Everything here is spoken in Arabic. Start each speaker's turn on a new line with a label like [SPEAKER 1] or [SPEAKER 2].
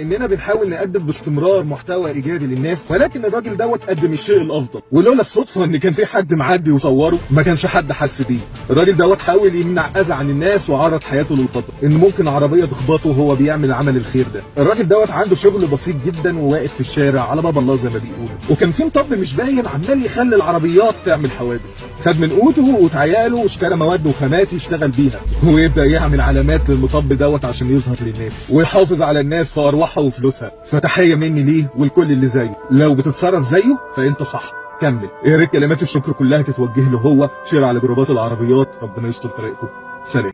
[SPEAKER 1] اننا بنحاول نقدم باستمرار محتوى ايجابي للناس، ولكن الراجل دوت قدم الشيء الافضل، ولولا الصدفه ان كان في حد معدي وصوره ما كانش حد حس بيه. الراجل دوت حاول يمنع اذى عن الناس وعرض حياته للخطر، ان ممكن عربيه تخبطه وهو بيعمل عمل الخير ده. الراجل دوت عنده شغل بسيط جدا وواقف في الشارع على باب الله زي ما بيقولوا، وكان في مطب مش باين عمال يخلي العربيات تعمل حوادث. خد من قوته وقوت عياله واشترى مواد وخامات يشتغل بيها، ويبدا يعمل علامات للمطب دوت عشان يظهر للناس ويحافظ على الناس في ارواحها وفلوسها. فتحيه مني ليه ولكل اللي زيه، لو بتتصرف زيه فانت صح، كمل. يا ريت كلمات الشكر كلها تتوجه له هو، شير على جروبات العربيات. ربنا يستر طريقكم. سلام.